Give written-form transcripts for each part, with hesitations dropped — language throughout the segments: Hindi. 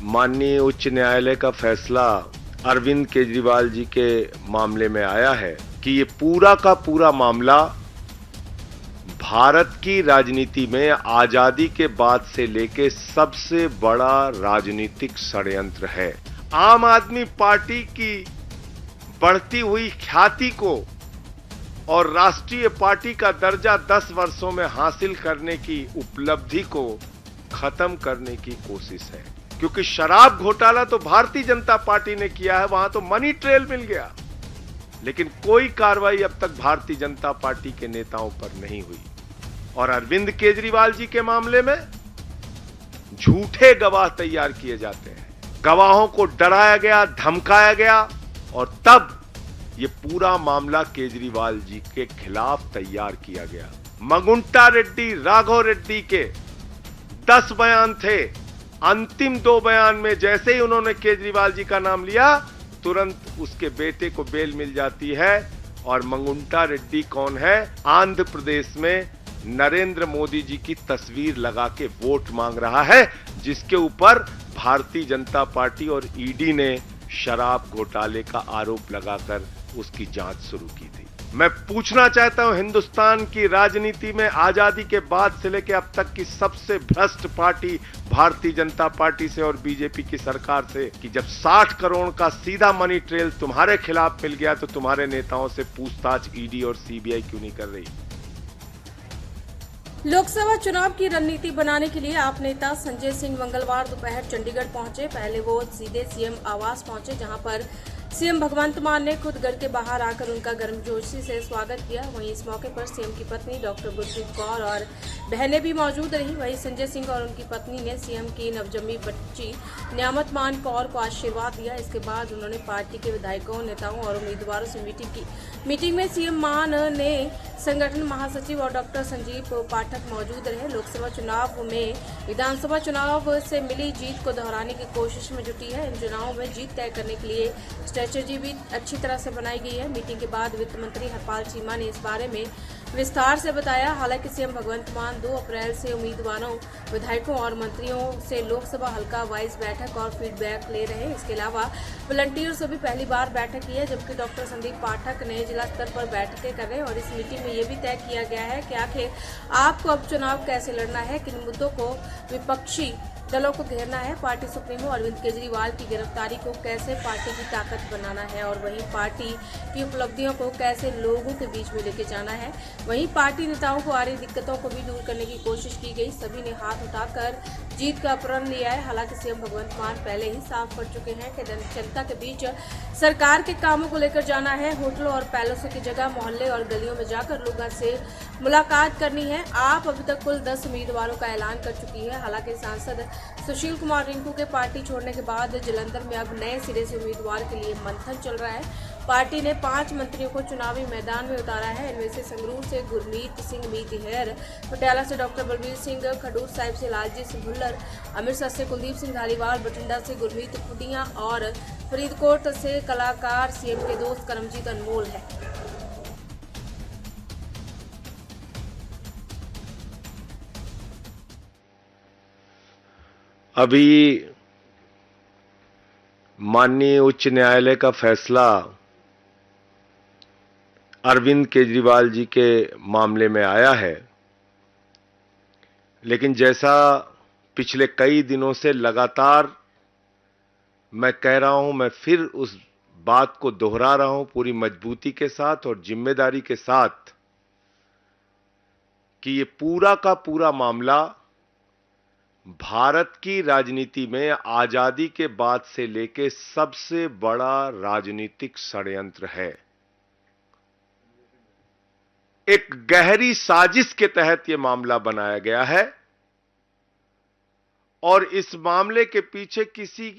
माननीय उच्च न्यायालय का फैसला अरविंद केजरीवाल जी के मामले में आया है कि ये पूरा का पूरा मामला भारत की राजनीति में आजादी के बाद से लेके सबसे बड़ा राजनीतिक षड्यंत्र है। आम आदमी पार्टी की बढ़ती हुई ख्याति को और राष्ट्रीय पार्टी का दर्जा 10 वर्षों में हासिल करने की उपलब्धि को खत्म करने की कोशिश है। क्योंकि शराब घोटाला तो भारतीय जनता पार्टी ने किया है, वहां तो मनी ट्रेल मिल गया, लेकिन कोई कार्रवाई अब तक भारतीय जनता पार्टी के नेताओं पर नहीं हुई। और अरविंद केजरीवाल जी के मामले में झूठे गवाह तैयार किए जाते हैं, गवाहों को डराया गया, धमकाया गया और तब ये पूरा मामला केजरीवाल जी के खिलाफ तैयार किया गया। मंगुंटा रेड्डी, राघव रेड्डी के 10 बयान थे। अंतिम 2 बयान में जैसे ही उन्होंने केजरीवाल जी का नाम लिया, तुरंत उसके बेटे को बेल मिल जाती है। और मंगुंटा रेड्डी कौन है? आंध्र प्रदेश में नरेंद्र मोदी जी की तस्वीर लगा के वोट मांग रहा है, जिसके ऊपर भारतीय जनता पार्टी और ईडी ने शराब घोटाले का आरोप लगाकर उसकी जांच शुरू की थी। मैं पूछना चाहता हूं, हिंदुस्तान की राजनीति में आजादी के बाद से लेकर अब तक की सबसे भ्रष्ट पार्टी भारतीय जनता पार्टी से और बीजेपी की सरकार से, कि जब 60 करोड़ का सीधा मनी ट्रेल तुम्हारे खिलाफ मिल गया तो तुम्हारे नेताओं से पूछताछ ईडी और सीबीआई क्यों नहीं कर रही? लोकसभा चुनाव की रणनीति बनाने के लिए आप नेता संजय सिंह मंगलवार दोपहर चंडीगढ़ पहुंचे। पहले वो सीधे सीएम आवास पहुंचे, जहां पर सीएम भगवंत मान ने खुद घर के बाहर आकर उनका गर्मजोशी से स्वागत किया। वहीं इस मौके पर सीएम की पत्नी डॉक्टर गुरप्रीत कौर और बहनें भी मौजूद रही। वहीं संजय सिंह और उनकी पत्नी ने सीएम की नवजन्मी बच्ची न्यामत मान कौर को आशीर्वाद दिया। इसके बाद उन्होंने पार्टी के विधायकों, नेताओं और उम्मीदवारों से मीटिंग की। मीटिंग में सीएम मान ने संगठन महासचिव और डॉक्टर संजीव पाठक मौजूद रहे। लोकसभा चुनाव में विधानसभा चुनाव से मिली जीत को दोहराने की कोशिश में जुटी है। इन चुनावों में जीत तय करने के लिए स्ट्रेटेजी भी अच्छी तरह से बनाई गई है। मीटिंग के बाद वित्त मंत्री हरपाल चीमा ने इस बारे में विस्तार से बताया। हालांकि सीएम भगवंत मान 2 अप्रैल से उम्मीदवारों, विधायकों और मंत्रियों से लोकसभा हल्का वाइज बैठक और फीडबैक ले रहे हैं। इसके अलावा वॉलंटियर से भी पहली बार बैठक की है, जबकि डॉक्टर संदीप पाठक ने जिला स्तर पर बैठकें कर रहे हैं। और इस मीटिंग में ये भी तय किया गया है कि आखिर आपको अब चुनाव कैसे लड़ना है, किन मुद्दों को विपक्षी दलों को घेरना है, पार्टी सुप्रीमो अरविंद केजरीवाल की गिरफ्तारी को कैसे पार्टी की ताकत बनाना है और वहीं पार्टी की उपलब्धियों को कैसे लोगों के बीच में लेके जाना है। वहीं पार्टी नेताओं को आ रही दिक्कतों को भी दूर करने की कोशिश की गई। सभी ने हाथ उठाकर जीत का प्रण लिया है। हालांकि सीएम भगवंत मान पहले ही साफ कर चुके हैं कि जनता के बीच सरकार के कामों को लेकर जाना है। होटलों और पैलेसों की जगह मोहल्ले और गलियों में जाकर लोगों से मुलाकात करनी है। आप अभी तक कुल 10 उम्मीदवारों का ऐलान कर चुकी है। हालांकि सांसद सुशील कुमार रिंकू के पार्टी छोड़ने के बाद जलंधर में अब नए सिरे से उम्मीदवार के लिए मंथन चल रहा है। पार्टी ने 5 मंत्रियों को चुनावी मैदान में उतारा है। इनमें से संगरूर से गुरमीत सिंह मीत हेर, पटियाला से डॉक्टर बलबीर सिंह, खडूर साहिब से लालजीत सिंह भुल्लर, अमृतसर से कुलदीप सिंह धालीवाल, बठिंडा से गुरमीत खुटिया और फरीदकोट से कलाकार सीएम के दोस्त करमजीत अनमोल है। अभी माननीय उच्च न्यायालय का फैसला अरविंद केजरीवाल जी के मामले में आया है, लेकिन जैसा पिछले कई दिनों से लगातार मैं कह रहा हूं, मैं फिर उस बात को दोहरा रहा हूं पूरी मजबूती के साथ और जिम्मेदारी के साथ कि ये पूरा का पूरा मामला भारत की राजनीति में आजादी के बाद से लेके सबसे बड़ा राजनीतिक षड्यंत्र है। एक गहरी साजिश के तहत यह मामला बनाया गया है और इस मामले के पीछे किसी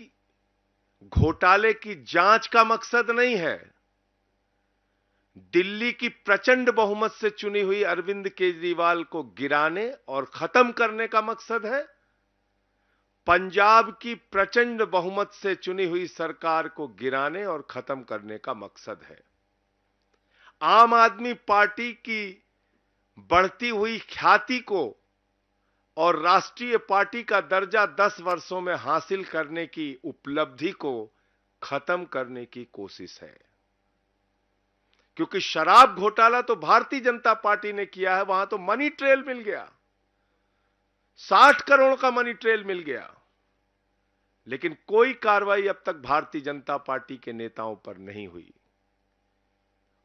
घोटाले की जांच का मकसद नहीं है। दिल्ली की प्रचंड बहुमत से चुनी हुई अरविंद केजरीवाल को गिराने और खत्म करने का मकसद है। पंजाब की प्रचंड बहुमत से चुनी हुई सरकार को गिराने और खत्म करने का मकसद है। आम आदमी पार्टी की बढ़ती हुई ख्याति को और राष्ट्रीय पार्टी का दर्जा 10 वर्षों में हासिल करने की उपलब्धि को खत्म करने की कोशिश है। क्योंकि शराब घोटाला तो भारतीय जनता पार्टी ने किया है, वहां तो मनी ट्रेल मिल गया, 60 करोड़ का मनी ट्रेल मिल गया, लेकिन कोई कार्रवाई अब तक भारतीय जनता पार्टी के नेताओं पर नहीं हुई।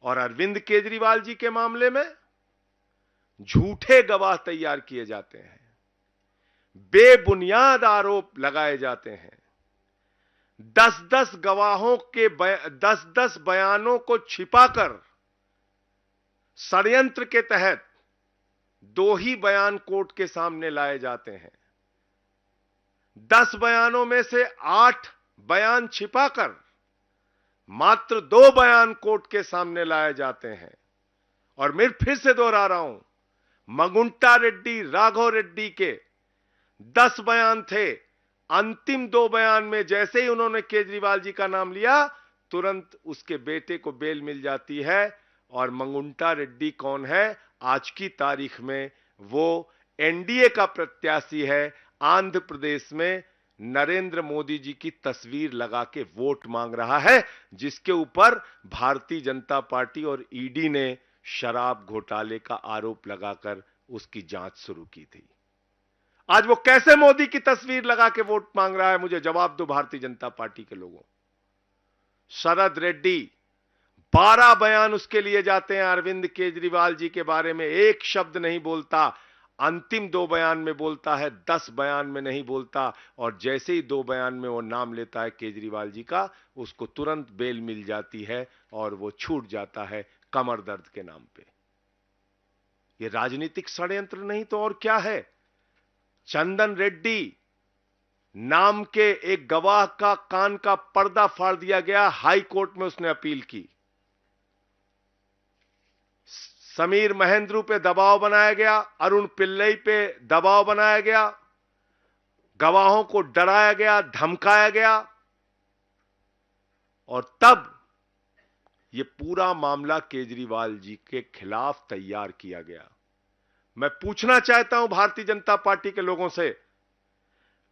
और अरविंद केजरीवाल जी के मामले में झूठे गवाह तैयार किए जाते हैं, बेबुनियाद आरोप लगाए जाते हैं, 10-10 गवाहों के 10-10 बयानों को छिपाकर षड्यंत्र के तहत 2 ही बयान कोर्ट के सामने लाए जाते हैं। 10 बयानों में से 8 बयान छिपाकर मात्र 2 बयान कोर्ट के सामने लाए जाते हैं। और मैं फिर से दोहरा रहा हूं, मंगुंटा रेड्डी, राघव रेड्डी के 10 बयान थे। अंतिम 2 बयान में जैसे ही उन्होंने केजरीवाल जी का नाम लिया, तुरंत उसके बेटे को बेल मिल जाती है। और मंगुंटा रेड्डी कौन है? आज की तारीख में वो एनडीए का प्रत्याशी है। आंध्र प्रदेश में नरेंद्र मोदी जी की तस्वीर लगा के वोट मांग रहा है, जिसके ऊपर भारतीय जनता पार्टी और ईडी ने शराब घोटाले का आरोप लगाकर उसकी जांच शुरू की थी। आज वो कैसे मोदी की तस्वीर लगा के वोट मांग रहा है, मुझे जवाब दो भारतीय जनता पार्टी के लोगों। शरद रेड्डी 12 बयान उसके लिए जाते हैं, अरविंद केजरीवाल जी के बारे में एक शब्द नहीं बोलता। अंतिम 2 बयान में बोलता है, 10 बयान में नहीं बोलता। और जैसे ही 2 बयान में वो नाम लेता है केजरीवाल जी का, उसको तुरंत बेल मिल जाती है और वो छूट जाता है कमर दर्द के नाम पे। ये राजनीतिक षड्यंत्र नहीं तो और क्या है? चंदन रेड्डी नाम के एक गवाह का कान का पर्दा फाड़ दिया गया, हाई कोर्ट में उसने अपील की। समीर महेंद्रू पे दबाव बनाया गया, अरुण पिल्लई पे दबाव बनाया गया, गवाहों को डराया गया, धमकाया गया, और तब यह पूरा मामला केजरीवाल जी के खिलाफ तैयार किया गया। मैं पूछना चाहता हूं भारतीय जनता पार्टी के लोगों से,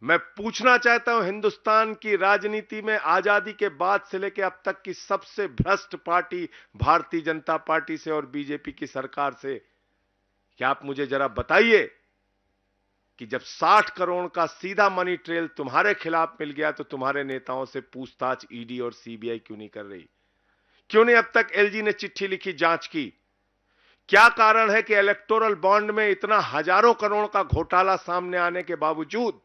मैं पूछना चाहता हूं हिंदुस्तान की राजनीति में आजादी के बाद से लेकर अब तक की सबसे भ्रष्ट पार्टी भारतीय जनता पार्टी से और बीजेपी की सरकार से, क्या आप मुझे जरा बताइए कि जब 60 करोड़ का सीधा मनी ट्रेल तुम्हारे खिलाफ मिल गया तो तुम्हारे नेताओं से पूछताछ ईडी और सीबीआई क्यों नहीं कर रही? क्यों नहीं अब तक एलजी ने चिट्ठी लिखी, जांच की? क्या कारण है कि इलेक्टोरल बॉन्ड में इतना हजारों करोड़ का घोटाला सामने आने के बावजूद,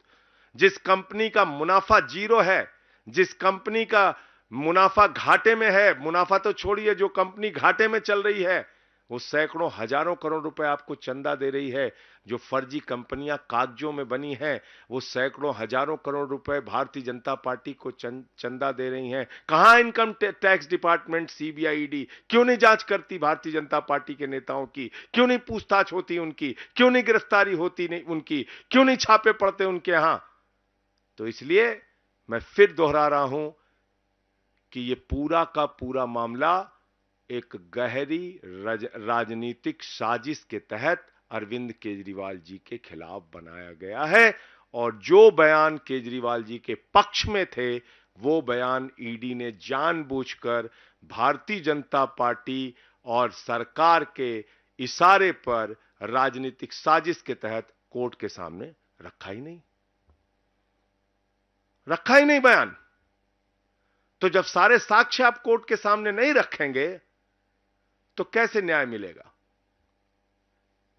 जिस कंपनी का मुनाफा 0 है, जिस कंपनी का मुनाफा घाटे में है, मुनाफा तो छोड़िए, जो कंपनी घाटे में चल रही है वो सैकड़ों हजारों करोड़ रुपए आपको चंदा दे रही है, जो फर्जी कंपनियां कागजों में बनी हैं वो सैकड़ों हजारों करोड़ रुपए भारतीय जनता पार्टी को चंदा दे रही हैं। कहां income tax department, CBI, ED क्यों नहीं जांच करती भारतीय जनता पार्टी के नेताओं की? क्यों नहीं पूछताछ होती उनकी? क्यों नहीं गिरफ्तारी होती नहीं उनकी? क्यों नहीं छापे पड़ते उनके यहां? तो इसलिए मैं फिर दोहरा रहा हूं कि यह पूरा का पूरा मामला एक गहरी राजनीतिक साजिश के तहत अरविंद केजरीवाल जी के खिलाफ बनाया गया है। और जो बयान केजरीवाल जी के पक्ष में थे वो बयान ईडी ने जानबूझकर भारतीय जनता पार्टी और सरकार के इशारे पर राजनीतिक साजिश के तहत कोर्ट के सामने रखा ही नहीं बयान। तो जब सारे साक्ष्य आप कोर्ट के सामने नहीं रखेंगे तो कैसे न्याय मिलेगा?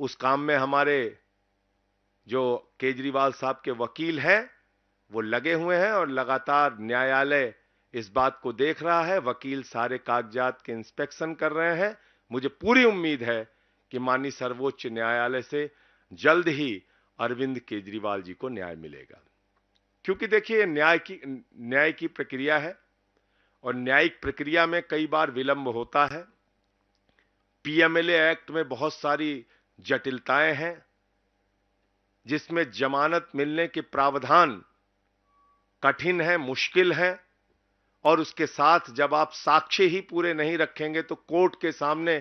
उस काम में हमारे जो केजरीवाल साहब के वकील हैं वो लगे हुए हैं और लगातार न्यायालय इस बात को देख रहा है। वकील सारे कागजात के इंस्पेक्शन कर रहे हैं। मुझे पूरी उम्मीद है कि माननीय सर्वोच्च न्यायालय से जल्द ही अरविंद केजरीवाल जी को न्याय मिलेगा। क्योंकि देखिए, न्याय की प्रक्रिया है और न्यायिक प्रक्रिया में कई बार विलंब होता है। पीएमएलए एक्ट में बहुत सारी जटिलताएं हैं, जिसमें जमानत मिलने के प्रावधान कठिन है, मुश्किल है, और उसके साथ जब आप साक्ष्य ही पूरे नहीं रखेंगे तो कोर्ट के सामने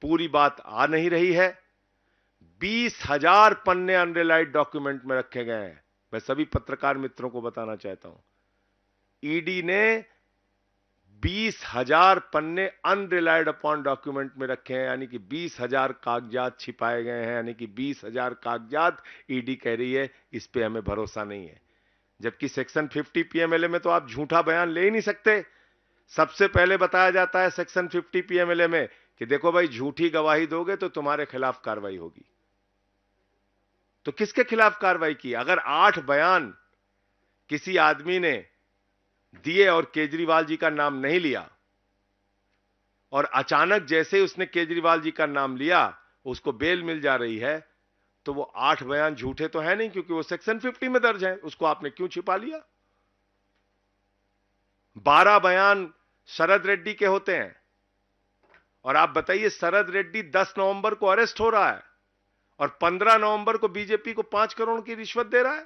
पूरी बात आ नहीं रही है। 20,000 पन्ने अनरिलाइड डॉक्यूमेंट में रखे गए हैं। मैं सभी पत्रकार मित्रों को बताना चाहता हूं, ईडी ने 20,000 पन्ने अनरिलाइड अपॉन डॉक्यूमेंट में रखे हैं, यानी कि 20,000 कागजात छिपाए गए हैं, यानी कि 20,000 कागजात ईडी कह रही है इस पे हमें भरोसा नहीं है। जबकि सेक्शन 50 पीएमएलए में तो आप झूठा बयान ले ही नहीं सकते। सबसे पहले बताया जाता है सेक्शन 50 पीएमएलए में कि देखो भाई, झूठी गवाही दोगे तो तुम्हारे खिलाफ कार्रवाई होगी। तो किसके खिलाफ कार्रवाई की? अगर 8 बयान किसी आदमी ने दिए और केजरीवाल जी का नाम नहीं लिया, और अचानक जैसे ही उसने केजरीवाल जी का नाम लिया उसको बेल मिल जा रही है, तो वो 8 बयान झूठे तो है नहीं, क्योंकि वो सेक्शन 50 में दर्ज है। उसको आपने क्यों छिपा लिया? 12 बयान शरद रेड्डी के होते हैं, और आप बताइए शरद रेड्डी 10 नवंबर को अरेस्ट हो रहा है और 15 नवंबर को बीजेपी को 5 करोड़ की रिश्वत दे रहा है,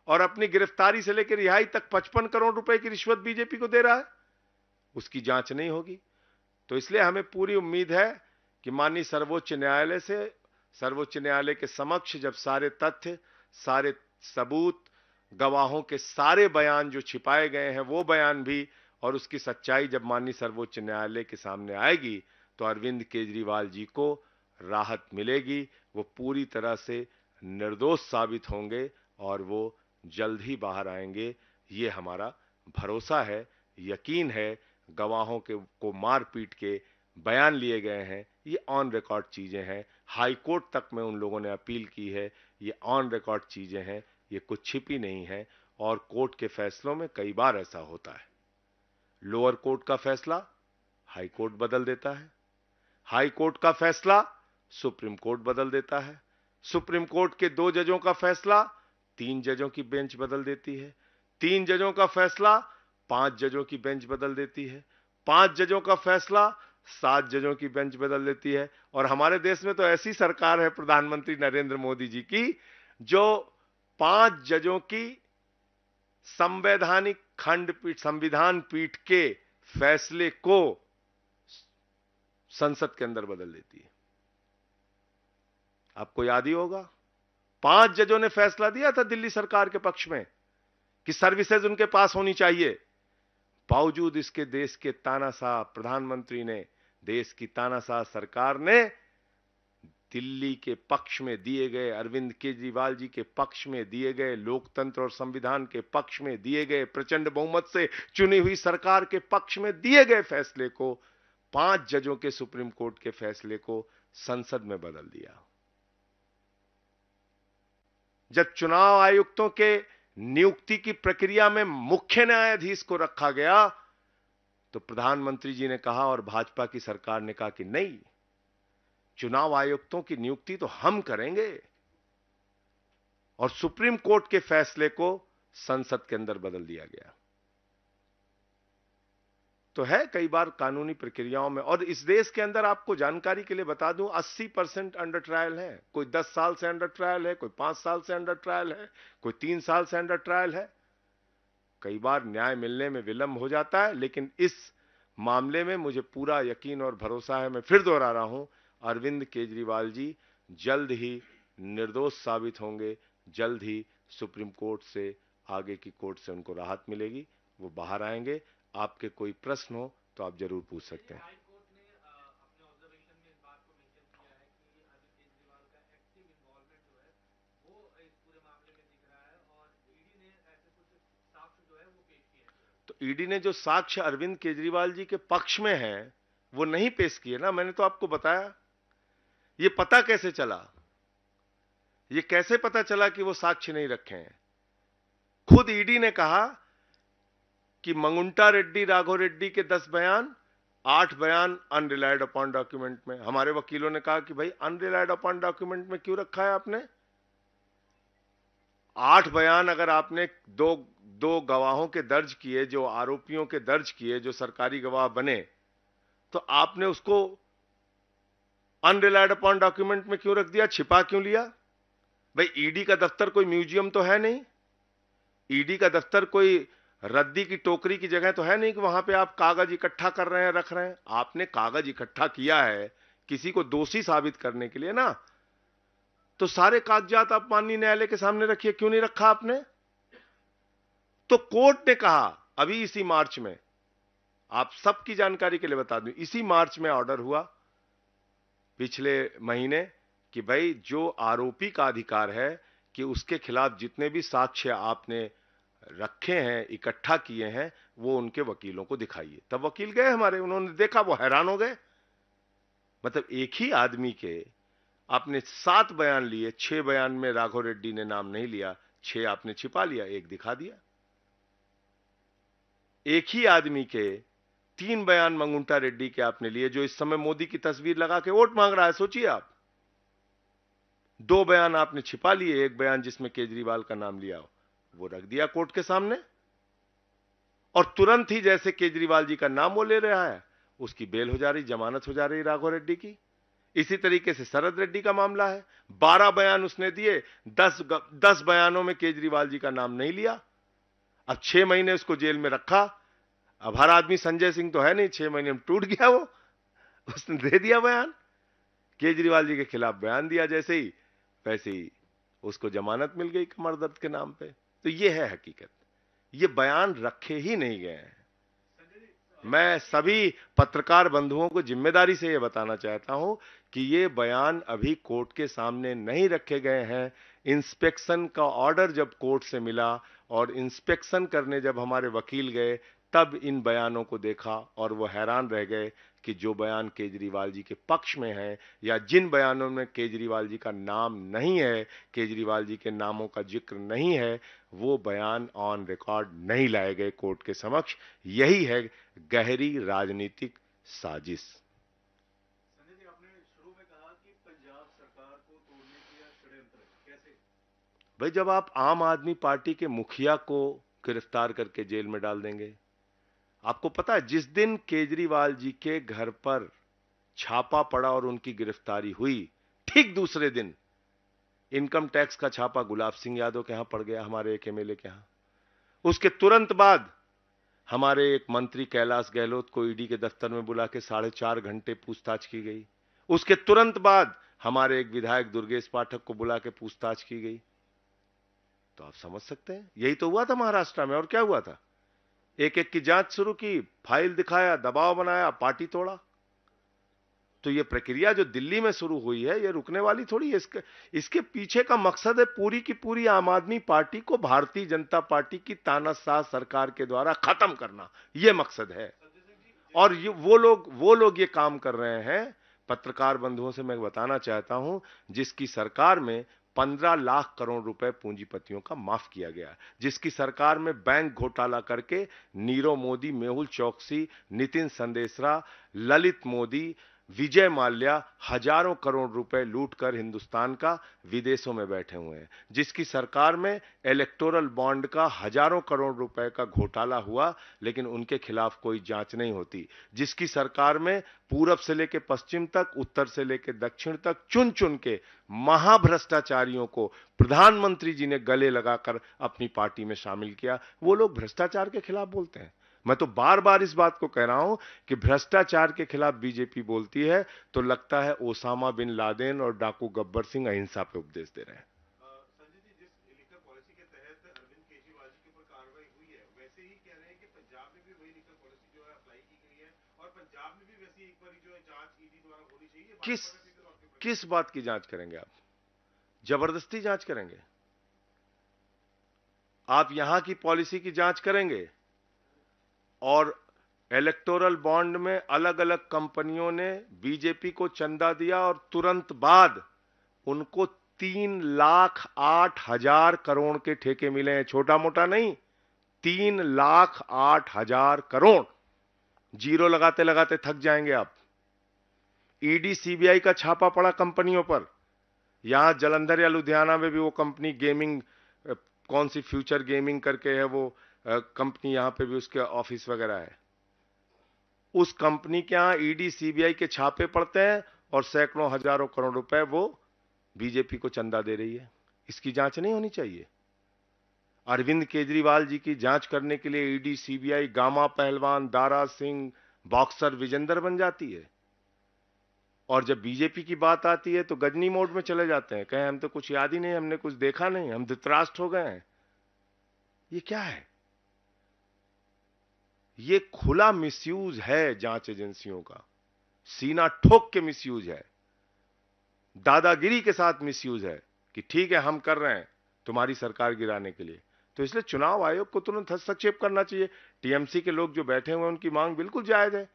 और अपनी गिरफ्तारी से लेकर रिहाई तक 55 करोड़ रुपए की रिश्वत बीजेपी को दे रहा है। उसकी जांच नहीं होगी। तो इसलिए हमें पूरी उम्मीद है कि माननीय सर्वोच्च न्यायालय के समक्ष जब सारे तथ्य, सारे सबूत, गवाहों के सारे बयान जो छिपाए गए हैं वो बयान भी, और उसकी सच्चाई जब माननीय सर्वोच्च न्यायालय के सामने आएगी, तो अरविंद केजरीवाल जी को राहत मिलेगी। वो पूरी तरह से निर्दोष साबित होंगे और वो जल्द ही बाहर आएंगे। ये हमारा भरोसा है, यकीन है। गवाहों को मार पीट के बयान लिए गए हैं, ये ऑन रिकॉर्ड चीजें हैं। हाई कोर्ट तक में उन लोगों ने अपील की है, ये ऑन रिकॉर्ड चीजें हैं, ये कुछ छिपी नहीं है। और कोर्ट के फैसलों में कई बार ऐसा होता है, लोअर कोर्ट का फैसला हाई कोर्ट बदल देता है, हाई कोर्ट का फैसला सुप्रीम कोर्ट बदल देता है, सुप्रीम कोर्ट के 2 जजों का फैसला 3 जजों की बेंच बदल देती है, 3 जजों का फैसला 5 जजों की बेंच बदल देती है, 5 जजों का फैसला 7 जजों की बेंच बदल देती है। और हमारे देश में तो ऐसी सरकार है प्रधानमंत्री नरेंद्र मोदी जी की, जो 5 जजों की संवैधानिक खंडपीठ, संविधान पीठ के फैसले को संसद के अंदर बदल देती है। आपको याद ही होगा, 5 जजों ने फैसला दिया था दिल्ली सरकार के पक्ष में कि सर्विसेज उनके पास होनी चाहिए। बावजूद इसके देश के तानाशाह प्रधानमंत्री ने, देश की तानाशाह सरकार ने दिल्ली के पक्ष में दिए गए, अरविंद केजरीवाल जी के पक्ष में दिए गए, लोकतंत्र और संविधान के पक्ष में दिए गए, प्रचंड बहुमत से चुनी हुई सरकार के पक्ष में दिए गए फैसले को, 5 जजों के सुप्रीम कोर्ट के फैसले को संसद में बदल दिया। जब चुनाव आयुक्तों के नियुक्ति की प्रक्रिया में मुख्य न्यायाधीश को रखा गया, तो प्रधानमंत्री जी ने कहा और भाजपा की सरकार ने कहा कि नहीं, चुनाव आयुक्तों की नियुक्ति तो हम करेंगे, और सुप्रीम कोर्ट के फैसले को संसद के अंदर बदल दिया गया। तो है कई बार कानूनी प्रक्रियाओं में। और इस देश के अंदर आपको जानकारी के लिए बता दूं, 80% अंडर ट्रायल है। कोई 10 साल से अंडर ट्रायल है, कोई 5 साल से अंडर ट्रायल है, कोई 3 साल से अंडर ट्रायल है। कई बार न्याय मिलने में विलंब हो जाता है, लेकिन इस मामले में मुझे पूरा यकीन और भरोसा है। मैं फिर दोहरा रहा हूं, अरविंद केजरीवाल जी जल्द ही निर्दोष साबित होंगे, जल्द ही सुप्रीम कोर्ट से, आगे की कोर्ट से उनको राहत मिलेगी, वो बाहर आएंगे। आपके कोई प्रश्न हो तो आप जरूर पूछ सकते हैं। तो ईडी ने जो साक्ष्य अरविंद केजरीवाल जी के पक्ष में है वो नहीं पेश किए ना। मैंने तो आपको बताया। ये पता कैसे चला, ये कैसे पता चला कि वो साक्ष्य नहीं रखे हैं? खुद ईडी ने कहा कि मंगुंटा रेड्डी, राघव रेड्डी के 10 बयान, 8 बयान अनरिलाइड अपॉन डॉक्यूमेंट में। हमारे वकीलों ने कहा कि भाई अनरिलाइड अपॉन डॉक्यूमेंट में क्यों रखा है आपने? 8 बयान अगर आपने दो गवाहों के दर्ज किए, जो आरोपियों के दर्ज किए, जो सरकारी गवाह बने, तो आपने उसको अनरिलाइड अपॉन डॉक्यूमेंट में क्यों रख दिया? छिपा क्यों लिया? भाई ईडी का दफ्तर कोई म्यूजियम तो है नहीं, ईडी का दफ्तर कोई रद्दी की टोकरी की जगह तो है नहीं कि वहां पे आप कागज इकट्ठा कर रहे हैं, रख रहे हैं। आपने कागज इकट्ठा किया है किसी को दोषी साबित करने के लिए ना। तो सारे कागजात आप माननीय न्यायालय के सामने रखिए, क्यों नहीं रखा आपने? तो कोर्ट ने कहा अभी इसी मार्च में, आप सबकी जानकारी के लिए बता दूं, इसी मार्च में ऑर्डर हुआ पिछले महीने कि भाई जो आरोपी का अधिकार है कि उसके खिलाफ जितने भी साक्ष्य आपने रखे हैं, इकट्ठा किए हैं, वो उनके वकीलों को दिखाइए। तब वकील गए हमारे, उन्होंने देखा, वो हैरान हो गए। मतलब एक ही आदमी के आपने 7 बयान लिए, 6 बयान में राघव रेड्डी ने नाम नहीं लिया, 6 आपने छिपा लिया, एक दिखा दिया। एक ही आदमी के 3 बयान मंगुंटा रेड्डी के आपने लिए, जो इस समय मोदी की तस्वीर लगा के वोट मांग रहा है, सोचिए आप। 2 बयान आपने छिपा लिए, एक बयान जिसमें केजरीवाल का नाम लिया, वो रख दिया कोर्ट के सामने, और तुरंत ही जैसे केजरीवाल जी का नाम वो ले रहा है, उसकी बेल हो जा रही, जमानत हो जा रही राघव रेड्डी की। इसी तरीके से शरद रेड्डी का मामला है, 12 बयान उसने दिए, 10 बयानों में केजरीवाल जी का नाम नहीं लिया। अब 6 महीने उसको जेल में रखा। अब हर आदमी संजय सिंह तो है नहीं, 6 महीने में टूट गया वो, उसने दे दिया बयान, केजरीवाल जी के खिलाफ बयान दिया जैसे ही, वैसे ही उसको जमानत मिल गई कमर दर्द के नाम पे। तो ये है हकीकत, ये बयान रखे ही नहीं गए हैं। मैं सभी पत्रकार बंधुओं को जिम्मेदारी से यह बताना चाहता हूं कि ये बयान अभी कोर्ट के सामने नहीं रखे गए हैं। इंस्पेक्शन का ऑर्डर जब कोर्ट से मिला और इंस्पेक्शन करने जब हमारे वकील गए, तब इन बयानों को देखा और वो हैरान रह गए कि जो बयान केजरीवाल जी के पक्ष में है, या जिन बयानों में केजरीवाल जी का नाम नहीं है, केजरीवाल जी के नामों का जिक्र नहीं है, वो बयान ऑन रिकॉर्ड नहीं लाए गए कोर्ट के समक्ष। यही है गहरी राजनीतिक साजिश। संजय जी, आपने शुरू में कहा कि पंजाब सरकार को तोड़ने की यह षड्यंत्र, कैसे? भाई, जब आप आम आदमी पार्टी के मुखिया को गिरफ्तार करके जेल में डाल देंगे, आपको पता है जिस दिन केजरीवाल जी के घर पर छापा पड़ा और उनकी गिरफ्तारी हुई, ठीक दूसरे दिन इनकम टैक्स का छापा गुलाब सिंह यादव के यहां पड़ गया, हमारे एक एमएलए के यहां। उसके तुरंत बाद हमारे एक मंत्री कैलाश गहलोत को ईडी के दफ्तर में बुला के 4.5 घंटे पूछताछ की गई। उसके तुरंत बाद हमारे एक विधायक दुर्गेश पाठक को बुला के पूछताछ की गई। तो आप समझ सकते हैं, यही तो हुआ था महाराष्ट्र में। और क्या हुआ था? एक एक की जांच शुरू की, फाइल दिखाया, दबाव बनाया, पार्टी तोड़ा। तो ये प्रक्रिया जो दिल्ली में शुरू हुई है, ये रुकने वाली थोड़ी है। इसके पीछे का मकसद है पूरी की पूरी आम आदमी पार्टी को भारतीय जनता पार्टी की तानाशाह सरकार के द्वारा खत्म करना, ये मकसद है। और वो लोग ये काम कर रहे हैं। पत्रकार बंधुओं से मैं बताना चाहता हूं, जिसकी सरकार में 15 लाख करोड़ रुपए पूंजीपतियों का माफ किया गया, जिसकी सरकार में बैंक घोटाला करके नीरव मोदी, मेहुल चौकसी, नितिन संदेशरा, ललित मोदी, विजय माल्या हजारों करोड़ रुपए लूटकर हिंदुस्तान का विदेशों में बैठे हुए हैं, जिसकी सरकार में इलेक्टोरल बॉन्ड का हजारों करोड़ रुपए का घोटाला हुआ, लेकिन उनके खिलाफ कोई जांच नहीं होती, जिसकी सरकार में पूरब से लेकर पश्चिम तक, उत्तर से लेकर दक्षिण तक चुन चुन के महाभ्रष्टाचारियों को प्रधानमंत्री जी ने गले लगाकर अपनी पार्टी में शामिल किया। वो लोग भ्रष्टाचार के खिलाफ बोलते हैं। मैं तो बार बार इस बात को कह रहा हूं कि भ्रष्टाचार के खिलाफ बीजेपी बोलती है तो लगता है ओसामा बिन लादेन और डाकू गब्बर सिंह अहिंसा पे उपदेश दे रहे हैं। संजय जी, जिस लिकर पॉलिसी के तहत अरविंद केजरीवाल जी के ऊपर कार्रवाई हुई है, वैसे ही कह रहे हैं कि पंजाब में भी वही लिकर पॉलिसी जो है अप्लाई की गई है, और पंजाब में भी वैसी एक बार जो है जांच ईडी द्वारा होनी चाहिए। किस बात की जांच करेंगे आप? जबरदस्ती जांच करेंगे? आप यहां की पॉलिसी की जांच करेंगे और इलेक्टोरल बॉन्ड में अलग अलग कंपनियों ने बीजेपी को चंदा दिया और तुरंत बाद उनको 3,08,000 करोड़ के ठेके मिले हैं। छोटा मोटा नहीं, 3,08,000 करोड़। जीरो लगाते लगाते थक जाएंगे आप। ईडी सीबीआई का छापा पड़ा कंपनियों पर। यहां जलंधर या लुधियाना में भी वो कंपनी गेमिंग, कौन सी फ्यूचर गेमिंग करके है वो कंपनी, यहां पे भी उसके ऑफिस वगैरह है। उस कंपनी के यहां ईडी सीबीआई के छापे पड़ते हैं और सैकड़ों हजारों करोड़ रुपए वो बीजेपी को चंदा दे रही है। इसकी जांच नहीं होनी चाहिए? अरविंद केजरीवाल जी की जांच करने के लिए ईडी सीबीआई गामा पहलवान, दारा सिंह, बॉक्सर विजेंदर बन जाती है। और जब बीजेपी की बात आती है तो गजनी मोड में चले जाते हैं, कहें हम तो कुछ याद ही नहीं, हमने कुछ देखा नहीं, हम धृतराष्ट्र हो गए हैं। ये क्या है? ये खुला मिसयूज है जांच एजेंसियों का, सीना ठोक के मिसयूज है, दादागिरी के साथ मिसयूज है कि ठीक है हम कर रहे हैं तुम्हारी सरकार गिराने के लिए। तो इसलिए चुनाव आयोग को तुरंत हस्तक्षेप करना चाहिए। टीएमसी के लोग जो बैठे हुए हैं उनकी मांग बिल्कुल जायज है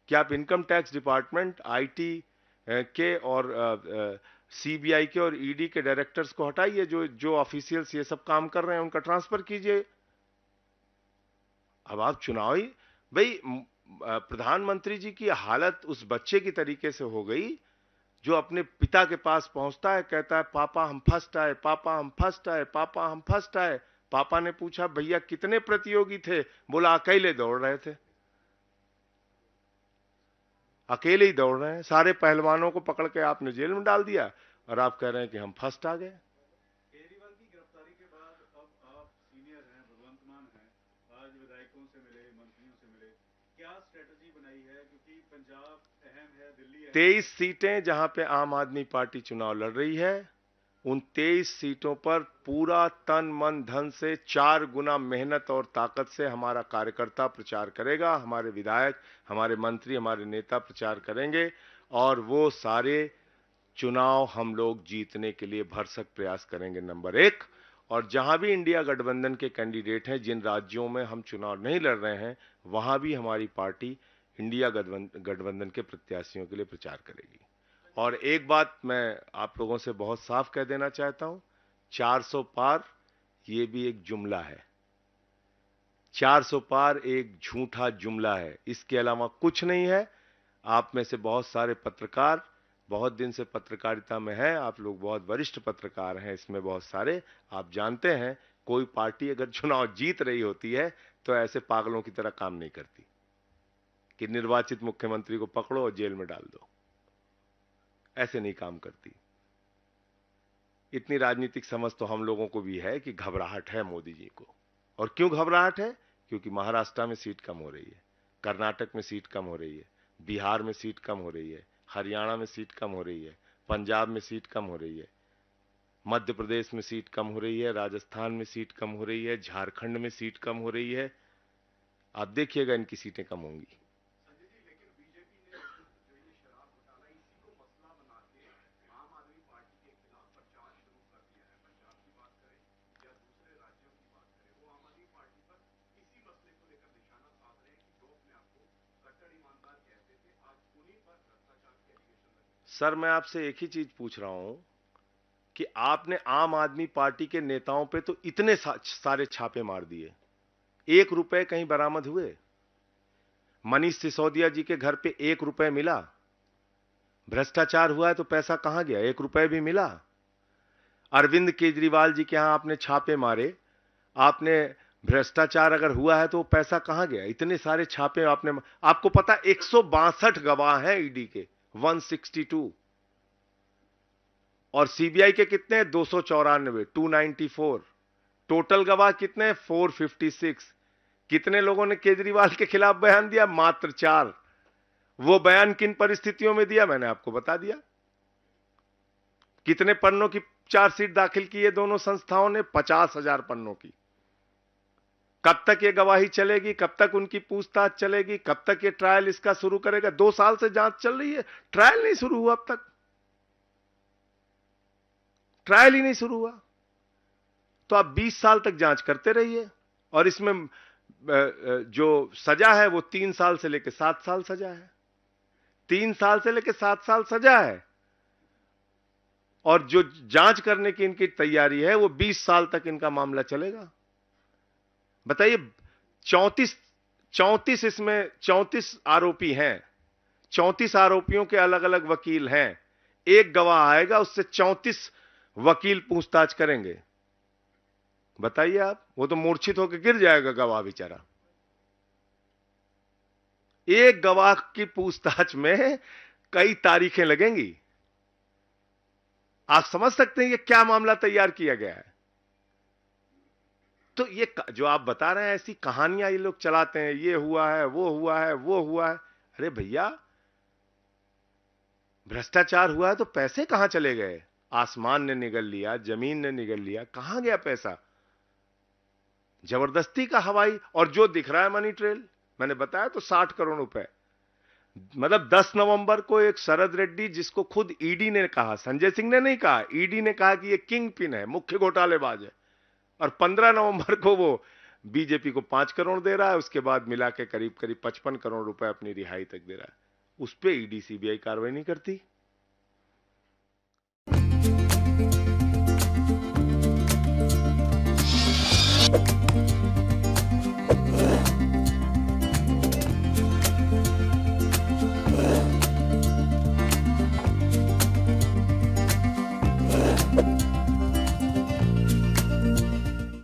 कि आप इनकम टैक्स डिपार्टमेंट, आईटी के और सीबीआई के और ईडी के डायरेक्टर्स को हटाइए, जो ऑफिशियल्स ये सब काम कर रहे हैं उनका ट्रांसफर कीजिए। अब आप चुनावी भाई, प्रधानमंत्री जी की हालत उस बच्चे की तरीके से हो गई जो अपने पिता के पास पहुंचता है, कहता है पापा हम फर्स्ट आए, पापा हम फर्स्ट आए, पापा हम फर्स्ट आए। पापा ने पूछा भैया कितने प्रतियोगी थे? बोला अकेले दौड़ रहे थे। अकेले ही दौड़ रहे हैं, सारे पहलवानों को पकड़ के आपने जेल में डाल दिया और आप कह रहे हैं कि हम फर्स्ट आ गए। केजरीवाल की गिरफ्तारी के बाद अब आप सीनियर हैं, भगवंत मान हैं, आज विधायकों से मिले, मंत्रियों से मिले, क्या स्ट्रेटजी बनाई है? क्योंकि पंजाब अहम है, दिल्ली 23 सीटें जहां पे आम आदमी पार्टी चुनाव लड़ रही है, उन 23 सीटों पर पूरा तन मन धन से 4 गुना मेहनत और ताकत से हमारा कार्यकर्ता प्रचार करेगा, हमारे विधायक, हमारे मंत्री, हमारे नेता प्रचार करेंगे और वो सारे चुनाव हम लोग जीतने के लिए भरसक प्रयास करेंगे, नंबर 1। और जहां भी इंडिया गठबंधन के कैंडिडेट हैं, जिन राज्यों में हम चुनाव नहीं लड़ रहे हैं, वहां भी हमारी पार्टी इंडिया गठबंधन के प्रत्याशियों के लिए प्रचार करेगी। और एक बात मैं आप लोगों से बहुत साफ कह देना चाहता हूं, 400 पार ये भी एक जुमला है। 400 पार एक झूठा जुमला है, इसके अलावा कुछ नहीं है। आप में से बहुत सारे पत्रकार बहुत दिन से पत्रकारिता में हैं, आप लोग बहुत वरिष्ठ पत्रकार हैं, इसमें बहुत सारे, आप जानते हैं कोई पार्टी अगर चुनाव जीत रही होती है तो ऐसे पागलों की तरह काम नहीं करती कि निर्वाचित मुख्यमंत्री को पकड़ो और जेल में डाल दो। ऐसे नहीं काम करती। इतनी राजनीतिक समझ तो हम लोगों को भी है कि घबराहट है मोदी जी को। और क्यों घबराहट है? क्योंकि महाराष्ट्र में सीट कम हो रही है, कर्नाटक में सीट कम हो रही है, बिहार में सीट कम हो रही है, हरियाणा में सीट कम हो रही है, पंजाब में सीट कम हो रही है, मध्य प्रदेश में सीट कम हो रही है, राजस्थान में सीट कम हो रही है, झारखंड में सीट कम हो रही है। आप देखिएगा इनकी सीटें कम होंगी। संजय जी, लेकिन बीजेपी ने जो ये शराब घोटाला इसी को मसला बना के आम आदमी पार्टी के खिलाफ प्रचार शुरू कर दिया है। पंजाब की बात करें या दूसरे राज्यों की बात करें, वो आम आदमी पार्टी पर इसी मसले को लेकर निशाना साध रहे हैं कि जो अपने आप को कट्टर ईमानदार कहते थे, आज उन्हीं पर भ्रष्टाचार के एलिगेशन लगे। सर मैं आपसे एक ही चीज पूछ रहा हूं कि आपने आम आदमी पार्टी के नेताओं पे तो इतने सारे छापे मार दिए, 1 रुपए कहीं बरामद हुए? मनीष सिसोदिया जी के घर पे 1 रुपए मिला? भ्रष्टाचार हुआ है तो पैसा कहां गया? 1 रुपए भी मिला? अरविंद केजरीवाल जी के यहां आपने छापे मारे, आपने भ्रष्टाचार अगर हुआ है तो पैसा कहां गया? इतने सारे छापे आपने, आपको पता 162 गवाह हैं ईडी के, 162, और सीबीआई के कितने? 294, 294। टोटल गवाह कितने? 456। कितने लोगों ने केजरीवाल के खिलाफ बयान दिया? मात्र 4। वो बयान किन परिस्थितियों में दिया मैंने आपको बता दिया। कितने पन्नों की चार्जशीट दाखिल की है दोनों संस्थाओं ने? 50,000 पन्नों की। कब तक ये गवाही चलेगी? कब तक उनकी पूछताछ चलेगी? कब तक ये ट्रायल इसका शुरू करेगा? 2 साल से जांच चल रही है, ट्रायल नहीं शुरू हुआ, अब तक ट्रायल ही नहीं शुरू हुआ। तो आप 20 साल तक जांच करते रहिए और इसमें जो सजा है वो 3 साल से लेकर 7 साल सजा है। 3 साल से लेकर 7 साल सजा है और जो जांच करने की इनकी तैयारी है वो 20 साल तक इनका मामला चलेगा। बताइए, 34 इसमें 34 आरोपी हैं, 34 आरोपियों के अलग अलग वकील हैं। एक गवाह आएगा, उससे 34 वकील पूछताछ करेंगे। बताइए आप, वो तो मूर्छित होकर गिर जाएगा गवाह बेचारा। एक गवाह की पूछताछ में कई तारीखें लगेंगी। आप समझ सकते हैं ये क्या मामला तैयार किया गया है। तो ये जो आप बता रहे हैं ऐसी कहानियां ये लोग चलाते हैं, ये हुआ है, वो हुआ है, वो हुआ है। अरे भैया, भ्रष्टाचार हुआ है तो पैसे कहां चले गए? आसमान ने निगल लिया, जमीन ने निगल लिया, कहां गया पैसा? जबरदस्ती का हवाई, और जो दिख रहा है मनी ट्रेल, मैंने बताया तो 60 करोड़ रुपए। मतलब 10 नवंबर को एक शरद रेड्डी, जिसको खुद ईडी ने कहा, संजय सिंह ने नहीं कहा, ईडी ने कहा कि ये किंग पिन है, मुख्य घोटालेबाज है, और 15 नवंबर को वो बीजेपी को 5 करोड़ दे रहा है, उसके बाद मिला के करीब करीब 55 करोड़ रुपए अपनी रिहाई तक दे रहा है। उस पे ईडी सीबीआई कार्रवाई नहीं करती।